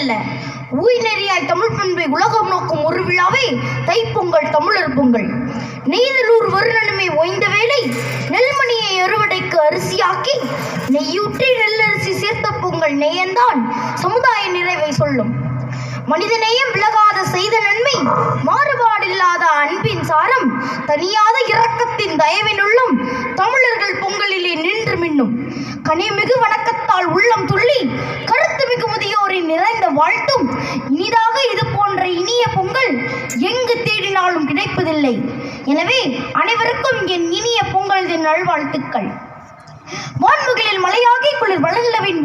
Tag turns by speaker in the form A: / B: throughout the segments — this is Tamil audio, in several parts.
A: அல்ல. உயிர்நெறியாய் தமிழ் பண்பை உலகம் நோக்கும் ஒரு விழாவே தைப்பொங்கல், தமிழர் பொங்கல். நெய்தலூர் வருணனுமே ஓய்ந்த வேளை நெல்மணியை அறுவடைக்கு அரிசியாக்கி நெய்யூற்றி நெல்லரிசி சேர்த்த பொங்கல் நேயந்தான் சமுதாய நிறைவை சொல்லும். மனிதநேயம் விலகாத செய்த நன்மை, மாறுபாடில்லாத அன்பின் சாரம், தனியாத இரக்கத்தின் தயவினுள்ளும் தமிழர்கள் பொங்கலிலே நின்று மின்னும். கனிமிகு வணக்கத்தால் உள்ளம் துள்ளி கருத்து மிகு முதியோரின் நிறைந்த வாழ்த்தும் இனிதாக இது போன்ற இனிய பொங்கல் எங்கு தேடினாலும் கிடைப்பதில்லை. எனவே அனைவருக்கும் என் இனிய பொங்கல் தின நல்வாழ்த்துக்கள். வான்முகிலில் மலையாகி குளிர் வளர்ந்தவின்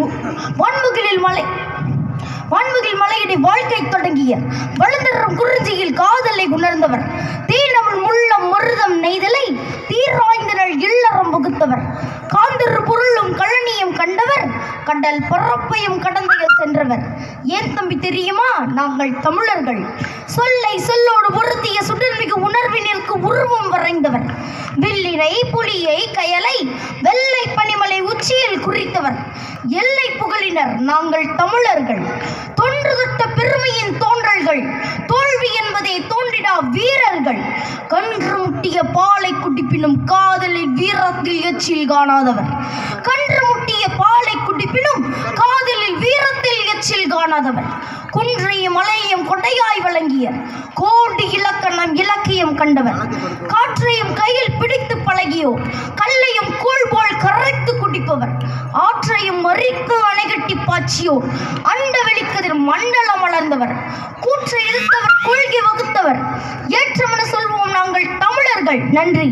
A: வான்முகில் மலையிடை வாழ்க்கை தொடங்கிய வளர்ந்தரும் குறிஞ்சியில் காதலை உணர்ந்தவர், தீனமிழ் முள்ளம் மருதம் நெய்தலை தீராய்ந்தனள் இல்லறம் வகுத்தவர், காந்தரு பொருளும் கழனியும் கண்டவர், கடல் பரப்பையும் கடந்தையில் சென்றவர். ஏன் தம்பி தெரியுமா? நாங்கள் தமிழர்கள். சொல்லை சொல்லோடு பொருத்திய சுடர்மிகு உணர்வினிற்கு உருவம் வரைந்தவர், வில்லினை புலியை கயலை வெள்ளை பனிமலை உச்சியில் குறித்தவர், எல்லை புகழினர் நாங்கள் தமிழர்கள். தொன்று தொட்ட பெருமையின் தோன்றல்கள், தோல்வி என்பதை தோன்றிடா வீரர்கள், கன்று முட்டிய பாலை குடிப்பினும் காதலில் வீரத்தில் எச்சில் காணாதவர், கன்று முட்டிய பாலை குடிப்பினும் காதலில் வீரத்தில் எச்சில் காணாதவர், குன்றையும் மலையையும் கொடையாய் வழங்கிய கோடி இலக்கணம் இலக்கியம் கண்டவர், காற்றையும் கையில் பிடித்து பழகியோர், கல்லையும் கூழ் போல் கரைத்து குடிப்பவர், ஆற்றையும் மறித்து அணைகட்டி பாய்ச்சியோர், அண்ட வெளிக்கதிர் மண்டலம் வளர்ந்தவர், கூற்றை எதிர்த்தவர், கொள்கை வகுத்தவர். ஏற்றமென சொல்வோம் நாங்கள் தமிழர்கள். நன்றி.